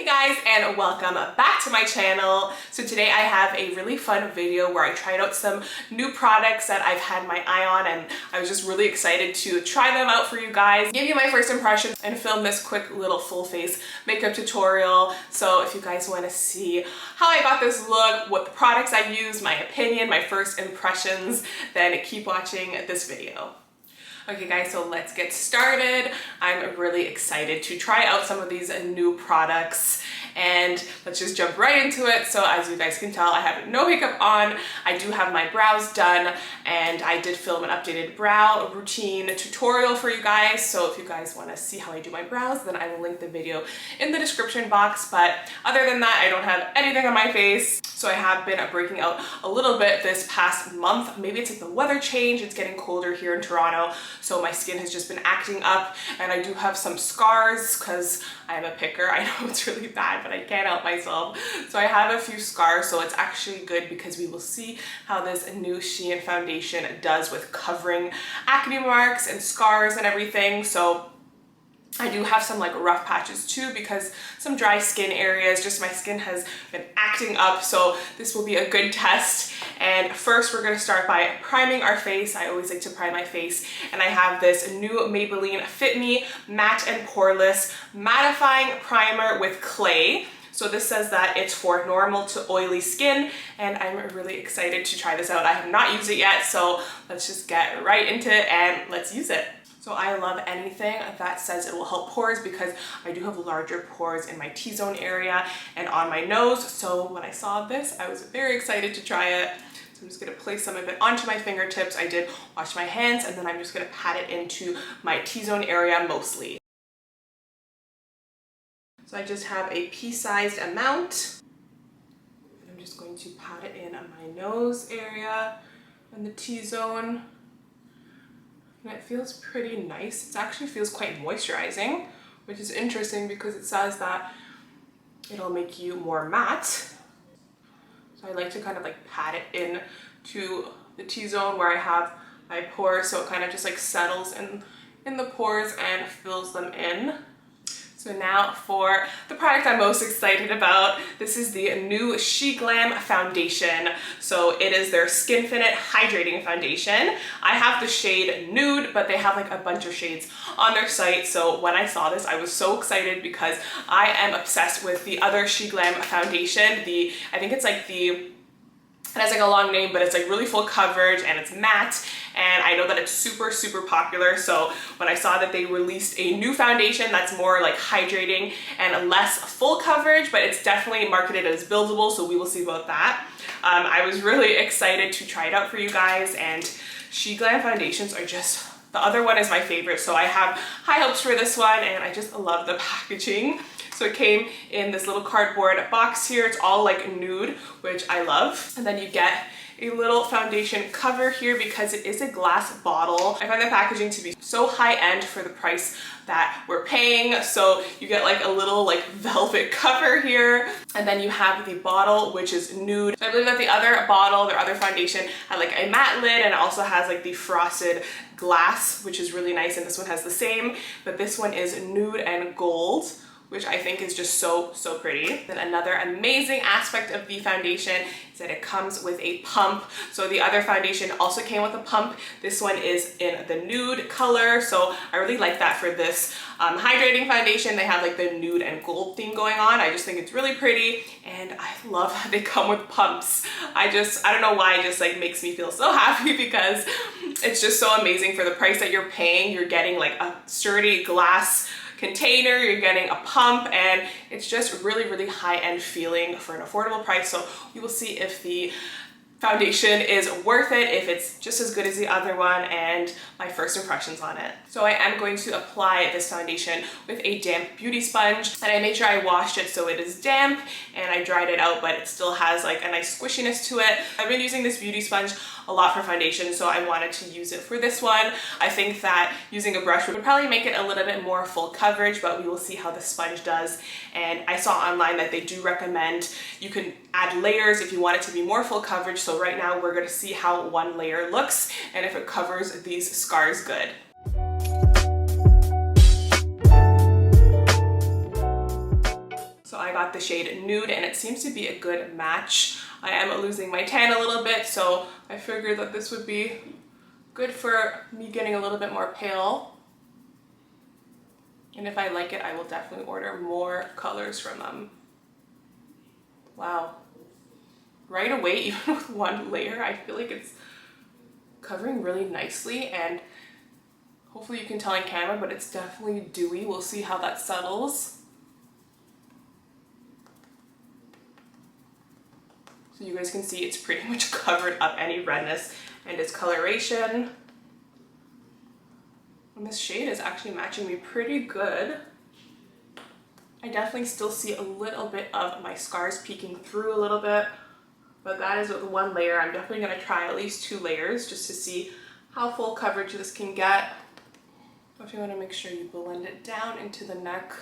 guys, and welcome back to my channel. So today I have a really fun video where I tried out some new products that I've had my eye on, and I was just really excited to try them out for you guys, give you my first impressions, and film this quick little full face makeup tutorial. So if you guys want to see how I got this look, what the products I used, my opinion, my first impressions, then keep watching this video. Okay guys, so let's get started. I'm really excited to try out some of these new products, and let's just jump right into it. So as you guys can tell, I have no makeup on. I do have my brows done, and I did film an updated brow routine tutorial for you guys. So if you guys want to see how I do my brows, then I will link the video in the description box. But other than that, I don't have anything on my face. So I have been breaking out a little bit this past month. Maybe it's like the weather change, it's getting colder here in Toronto. So my skin has just been acting up, and I do have some scars because I'm a picker. I know it's really bad, but I can't help myself. So I have a few scars, so it's actually good because we will see how this new Shein foundation does with covering acne marks and scars and everything. So I do have some like rough patches too, because some dry skin areas, just my skin has been acting up. So this will be a good test. And first we're going to start by priming our face. I always like to prime my face, and I have this new Maybelline Fit Me Matte and Poreless Mattifying Primer with clay. So this says that it's for normal to oily skin, and I'm really excited to try this out. I have not used it yet, so let's just get right into it and let's use it. So I love anything that says it will help pores, because I do have larger pores in my T-zone area and on my nose. So when I saw this, I was very excited to try it. So I'm just gonna place some of it onto my fingertips. I did wash my hands, and then I'm just gonna pat it into my T-zone area mostly. So I just have a pea-sized amount. I'm just going to pat it in on my nose area and the T-zone. And it feels pretty nice. It actually feels quite moisturizing, which is interesting because it says that it'll make you more matte. So I like to kind of like pat it in to the T-zone where I have my pores, so it kind of just like settles in the pores and fills them in. So now for the product I'm most excited about. This is the new Sheglam Foundation. So it is their Skinfinite Hydrating Foundation. I have the shade Nude, but they have like a bunch of shades on their site. So when I saw this, I was so excited because I am obsessed with the other Sheglam Foundation. I think it's like it has like a long name, but it's like really full coverage and it's matte, and I know that it's super popular. So when I saw that they released a new foundation that's more like hydrating and less full coverage, but it's definitely marketed as buildable, so we will see about that. I was really excited to try it out for you guys, and Sheglam foundations are just, the other one is my favorite, so I have high hopes for this one, and I just love the packaging. So it came in this little cardboard box here. It's all like nude, which I love. And then you get a little foundation cover here because it is a glass bottle. I find the packaging to be so high end for the price that we're paying. So you get like a little like velvet cover here. And then you have the bottle, which is nude. So I believe that the other bottle, their other foundation, had like a matte lid, and it also has like the frosted glass, which is really nice. And this one has the same, but this one is nude and gold, which I think is just so pretty. Then another amazing aspect of the foundation is that it comes with a pump. So the other foundation also came with a pump. This one is in the nude color, so I really like that for this hydrating foundation. They have like the nude and gold theme going on. I just think it's really pretty, and I love how they come with pumps. I don't know why, it just like makes me feel so happy because it's just so amazing for the price that you're paying. You're getting like a sturdy glass container, you're getting a pump, and it's just really high-end feeling for an affordable price. So we will see if the foundation is worth it, if it's just as good as the other one, and my first impressions on it. So I am going to apply this foundation with a damp beauty sponge, and I made sure I washed it so it is damp, and I dried it out, but it still has like a nice squishiness to it. I've been using this beauty sponge a lot for foundation, so I wanted to use it for this one. I think that using a brush would probably make it a little bit more full coverage, but we will see how the sponge does. And I saw online that they do recommend you can add layers if you want it to be more full coverage. So right now we're gonna see how one layer looks and if it covers these scars good. So I got got the shade Nude, and it seems to be a good match. I am losing my tan a little bit, so I figured that this would be good for me getting a little bit more pale. And if I like it, I will definitely order more colors from them. Wow. Right away, even with one layer, I feel like it's covering really nicely, and hopefully you can tell in camera, but it's definitely dewy. We'll see how that settles. So you guys can see it's pretty much covered up any redness and discoloration. And this shade is actually matching me pretty good. I definitely still see a little bit of my scars peeking through a little bit, but that is with one layer. I'm definitely gonna try at least 2 layers just to see how full coverage this can get. If you wanna make sure you blend it down into the neck.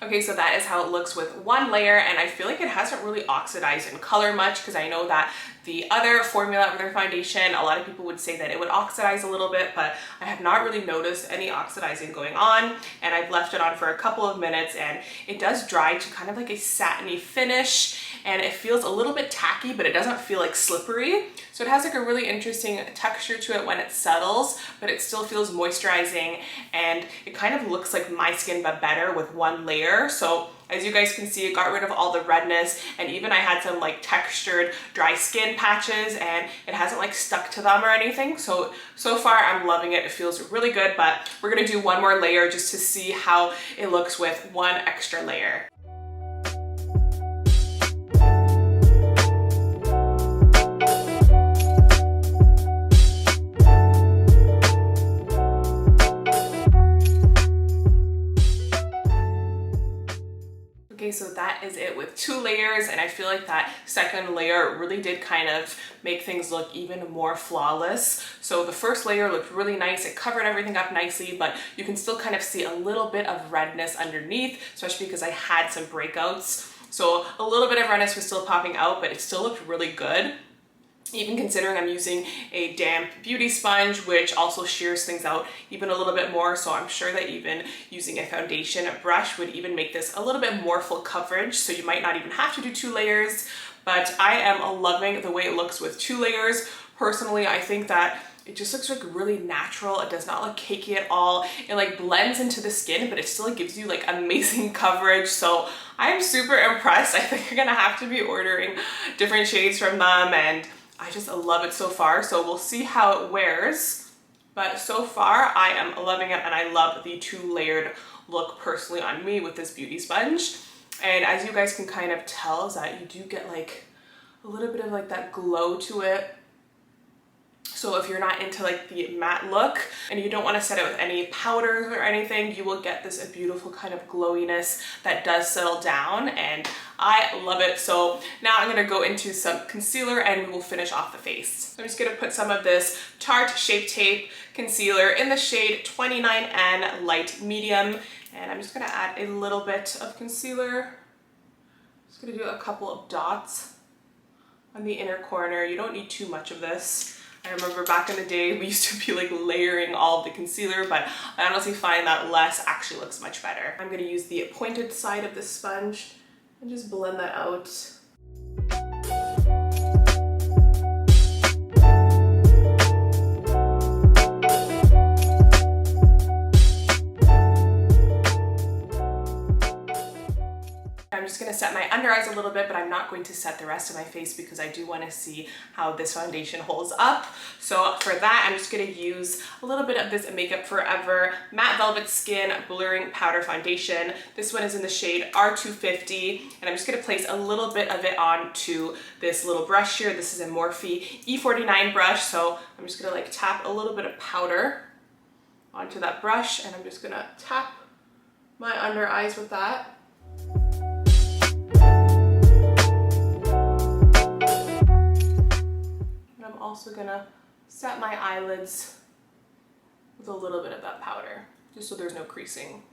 Okay, so that is how it looks with one layer, and I feel like it hasn't really oxidized in color much, because I know that the other formula with their foundation, a lot of people would say that it would oxidize a little bit, but I have not really noticed any oxidizing going on, and I've left it on for a couple of minutes, and it does dry to kind of like a satiny finish, and it feels a little bit tacky, but it doesn't feel like slippery. So it has like a really interesting texture to it when it settles, but it still feels moisturizing, and it kind of looks like my skin but better with one layer. So as you guys can see, it got rid of all the redness, and even I had some like textured dry skin patches, and it hasn't like stuck to them or anything. So far I'm loving it. It feels really good, but we're gonna do one more layer just to see how it looks with one extra layer. Okay, so that is it with 2 layers, and I feel like that second layer really did kind of make things look even more flawless. So the first layer looked really nice. It covered everything up nicely, but you can still kind of see a little bit of redness underneath, especially because I had some breakouts. So a little bit of redness was still popping out, but it still looked really good. Even considering I'm using a damp beauty sponge, which also shears things out even a little bit more. So I'm sure that even using a foundation brush would even make this a little bit more full coverage. So you might not even have to do 2 layers, but I am loving the way it looks with 2 layers. Personally, I think that it just looks like really natural. It does not look cakey at all. It like blends into the skin, but it still like gives you like amazing coverage. So I'm super impressed. I think you're gonna have to be ordering different shades from them, and I just love it so far. So we'll see how it wears, but so far I am loving it, and I love the 2 layered look personally on me with this beauty sponge. And as you guys can kind of tell, is that you do get like a little bit of like that glow to it. So if you're not into like the matte look and you don't want to set it with any powders or anything, you will get this beautiful kind of glowiness that does settle down, and I love it. So now I'm going to go into some concealer and we will finish off the face. So I'm just going to put some of this Tarte Shape Tape concealer in the shade 29N Light Medium, and I'm just going to add a little bit of concealer. Just going to do a couple of dots on the inner corner. You don't need too much of this. I remember back in the day we used to be like layering all of the concealer, but I honestly find that less actually looks much better. I'm going to use the pointed side of the sponge and just blend that out. I'm just going to set my under eyes a little bit, but I'm not going to set the rest of my face because I do want to see how this foundation holds up. So for that, I'm just going to use a little bit of this Makeup Forever Matte Velvet Skin Blurring Powder Foundation. This one is in the shade R250, and I'm just going to place a little bit of it onto this little brush here. This is a Morphe E49 brush, so I'm just going to like tap a little bit of powder onto that brush, and I'm just going to tap my under eyes with that. Also gonna set my eyelids with a little bit of that powder, just so there's no creasing.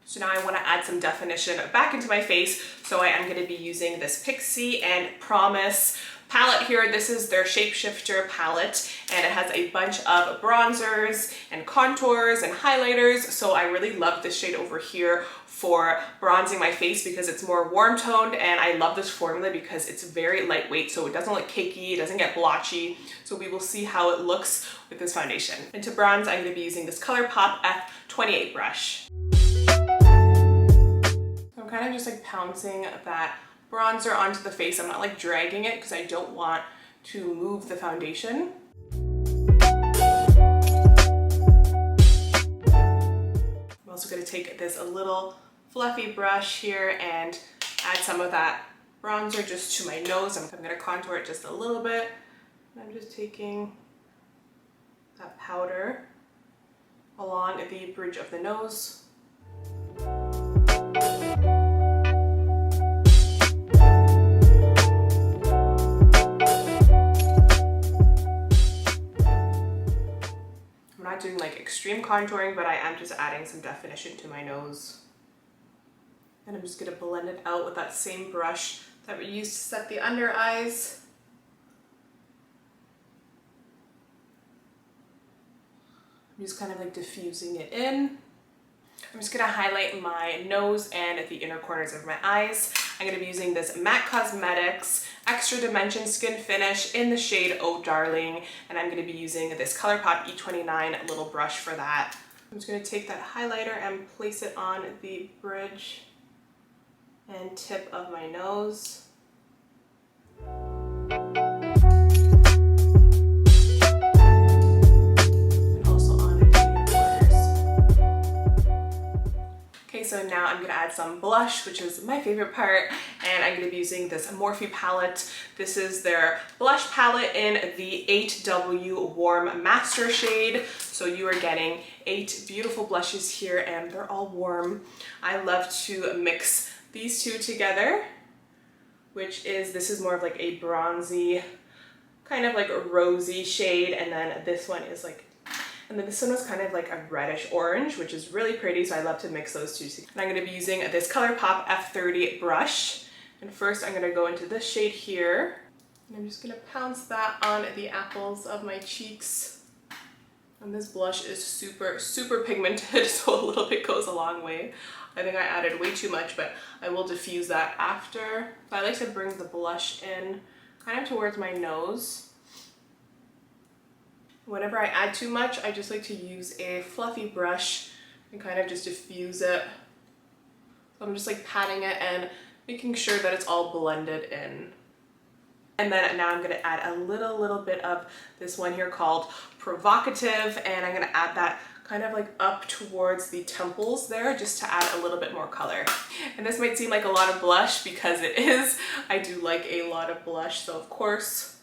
So now I want to add some definition back into my face, so I am going to be using this Pixie and Promise palette here. This is their Shapeshifter palette, and it has a bunch of bronzers and contours and highlighters. So I really love this shade over here for bronzing my face because it's more warm toned, and I love this formula because it's very lightweight, so it doesn't look cakey, it doesn't get blotchy. So we will see how it looks with this foundation. And to bronze, I'm going to be using this ColourPop F28 brush. I'm kind of just like pouncing that bronzer onto the face. I'm not like dragging it because I don't want to move the foundation. I'm also going to take this little fluffy brush here and add some of that bronzer just to my nose. I'm going to contour it just a little bit. I'm just taking that powder along the bridge of the nose. I'm not doing like extreme contouring, but I am just adding some definition to my nose. And I'm just going to blend it out with that same brush that we used to set the under eyes. I'm just kind of like diffusing it in. I'm just going to highlight my nose and the inner corners of my eyes. I'm going to be using this MAC Cosmetics Extra Dimension Skin Finish in the shade Oh Darling, and I'm going to be using this ColourPop E29 little brush for that. I'm just going to take that highlighter and place it on the bridge and tip of my nose. And also on the inner corners. Okay, so now I'm going to add some blush, which is my favorite part, and I'm going to be using this Morphe palette. This is their blush palette in the 8W Warm Master shade. So you are getting 8 beautiful blushes here, and they're all warm. I love to mix these two together, this is more of like a bronzy, kind of like a rosy shade, and then this one is like, and then this one was kind of like a reddish orange, which is really pretty, so I love to mix those two together. And I'm going to be using this ColourPop F30 brush, and first I'm going to go into this shade here, and I'm just going to pounce that on the apples of my cheeks. And this blush is super, super pigmented, so a little bit goes a long way. I think I added way too much, but I will diffuse that after. So I like to bring the blush in kind of towards my nose. Whenever I add too much, I just like to use a fluffy brush and kind of just diffuse it. So I'm just like patting it and making sure that it's all blended in. And then now I'm going to add a little bit of this one here called Provocative, and I'm going to add that kind of like up towards the temples there just to add a little bit more color. And this might seem like a lot of blush because it is. I do like a lot of blush, so of course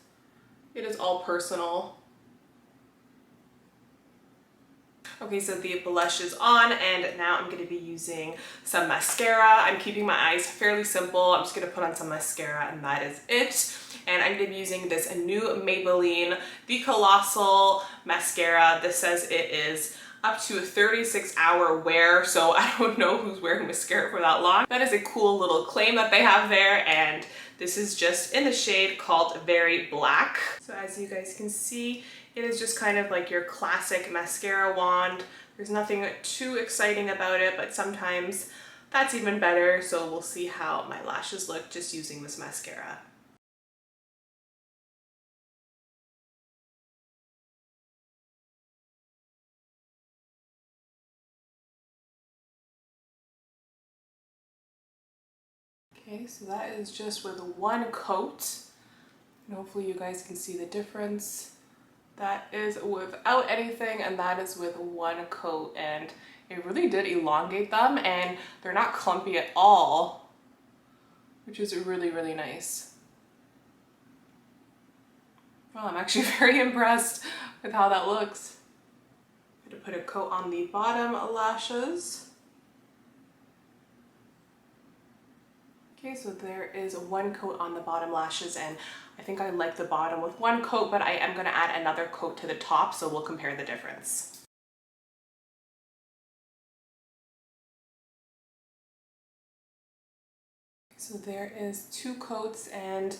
it is all personal. Okay, so the blush is on, and now I'm going to be using some mascara. I'm keeping my eyes fairly simple. I'm just going to put on some mascara, and that is it. And I'm going to be using this new Maybelline, the Colossal mascara. This says it is up to a 36-hour wear, so I don't know who's wearing mascara for that long. That is a cool little claim that they have there, and this is just in the shade called Very Black. So as you guys can see, it is just kind of like your classic mascara wand. There's nothing too exciting about it, but sometimes that's even better, so we'll see how my lashes look just using this mascara. Okay, so that is just with one coat, and hopefully you guys can see the difference. That is without anything, and that is with one coat, and it really did elongate them, and they're not clumpy at all, which is really, really nice. Well, I'm actually very impressed with how that looks. I'm going to put a coat on the bottom lashes. Okay, so there is one coat on the bottom lashes, and I think I like the bottom with one coat, but I am going to add another coat to the top, so we'll compare the difference. So there is two coats, and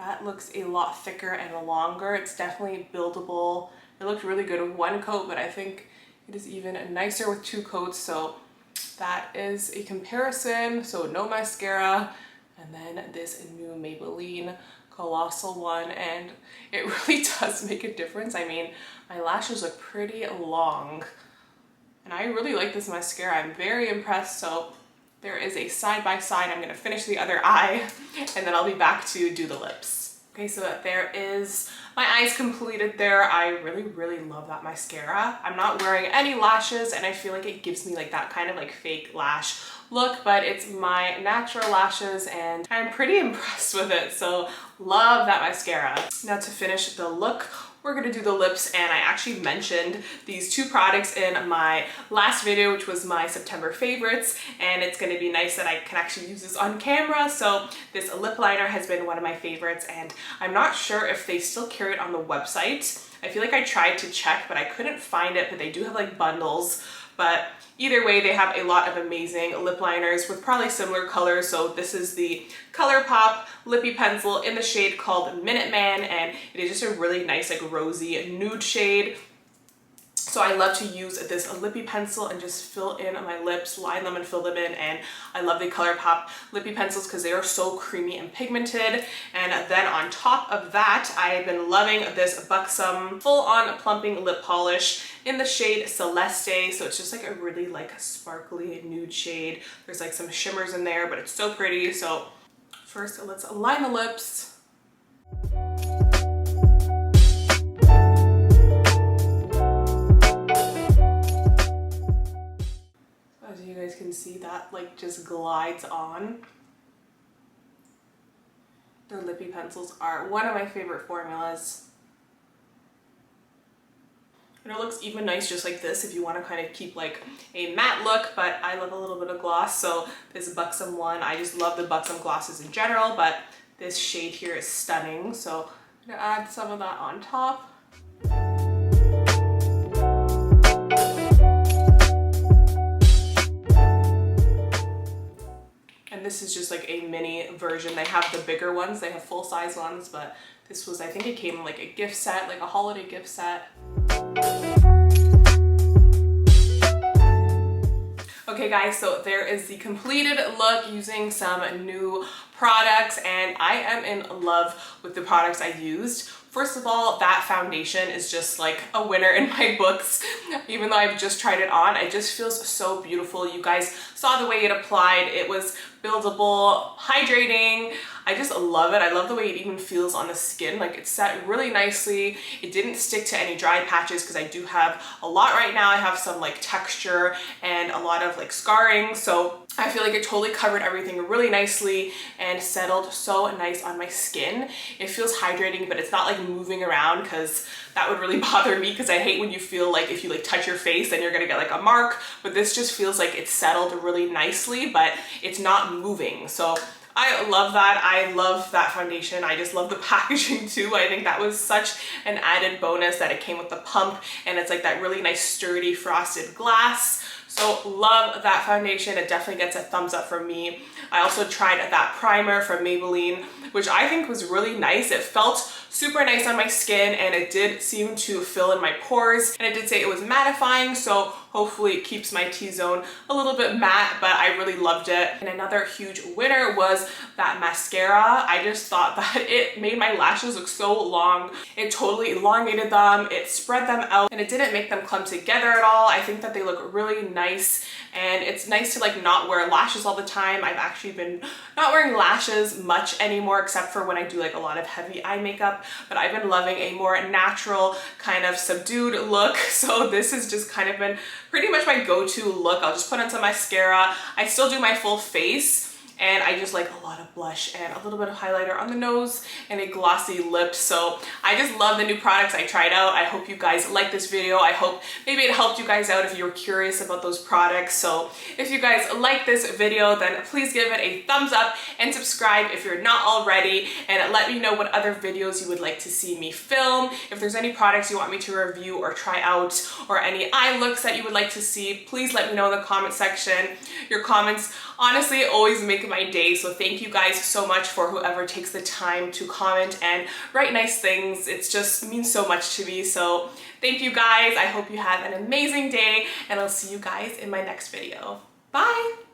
That looks a lot thicker and longer. It's definitely buildable. It looked really good with one coat, but I think it is even nicer with 2 coats. So that is a comparison. So no mascara, and then this new Maybelline Colossal one, and it really does make a difference. I mean, my lashes look pretty long, and I really like this mascara. I'm very impressed. So there is a side by side. I'm gonna finish the other eye, and then I'll be back to do the lips. Okay, so there is my eyes completed there. I really love that mascara. I'm not wearing any lashes, and I feel like it gives me like that kind of like fake lash look, but it's my natural lashes, and I'm pretty impressed with it. So love that mascara. Now to finish the look, we're gonna do the lips, and I actually mentioned these 2 products in my last video, which was my September favorites, and it's gonna be nice that I can actually use this on camera. So this lip liner has been one of my favorites, and I'm not sure if they still carry it on the website. I feel like I tried to check, but I couldn't find it, but they do have like bundles. But either way, they have a lot of amazing lip liners with probably similar colors. So this is the ColourPop Lippy Pencil in the shade called Minuteman, and it is just a really nice like rosy nude shade. So I love to use this lippy pencil and just fill in my lips, line them and fill them in. And I love the ColourPop lippy pencils because they are so creamy and pigmented. And then on top of that, I've been loving this Buxom full-on plumping lip polish in the shade Celeste. So it's just like a really like sparkly nude shade. There's like some shimmers in there, but it's so pretty. So first, let's line the lips. As you guys can see, that like just glides on. The lippy pencils are one of my favorite formulas. And it looks even nice just like this if you want to kind of keep like a matte look, but I love a little bit of gloss. So this Buxom one, I just love the Buxom glosses in general, but this shade here is stunning. So I'm gonna add some of that on top. And this is just like a mini version. They have the bigger ones, they have full size ones, but this was, I think it came in like a gift set, like a holiday gift set. Okay guys, so there is the completed look using some new products, and I am in love with the products I used. First of all, that foundation is just like a winner in my books. Even though I've just tried it on, it just feels so beautiful. You guys saw the way it applied. It was buildable, hydrating. I just love it. I love the way it even feels on the skin. Like, it's set really nicely. It didn't stick to any dry patches because I do have a lot right now. I have some like texture and a lot of like scarring. So I feel like it totally covered everything really nicely and settled so nice on my skin. It feels hydrating, but it's not like moving around, because that would really bother me, because I hate when you feel like if you like touch your face then you're gonna get like a mark. But this just feels like it's settled really nicely, but it's not moving. So I love that. I love that foundation. I just love the packaging too. I think that was such an added bonus that it came with the pump, and it's like that really nice sturdy frosted glass. So love that foundation. It definitely gets a thumbs up from me. I also tried that primer from Maybelline, which I think was really nice. It felt super nice on my skin, and it did seem to fill in my pores, and it did say it was mattifying, so hopefully it keeps my T-zone a little bit matte, but I really loved it. And another huge winner was that mascara. I just thought that it made my lashes look so long. It totally elongated them, it spread them out, and it didn't make them clump together at all. I think that they look really nice, and it's nice to like not wear lashes all the time. I've actually been not wearing lashes much anymore, except for when I do like a lot of heavy eye makeup, but I've been loving a more natural kind of subdued look. So this has just kind of been pretty much my go-to look. I'll just put on some mascara. I still do my full face, and I just like a lot of blush and a little bit of highlighter on the nose and a glossy lip. So I just love the new products I tried out. I hope you guys like this video. I hope maybe it helped you guys out if you were curious about those products. So if you guys like this video, then please give it a thumbs up and subscribe if you're not already, and let me know what other videos you would like to see me film. If there's any products you want me to review or try out, or any eye looks that you would like to see, please let me know in the comment section. Your comments honestly always make my day. So thank you guys so much for whoever takes the time to comment and write nice things. It just means so much to me. So thank you guys. I hope you have an amazing day, and I'll see you guys in my next video. Bye!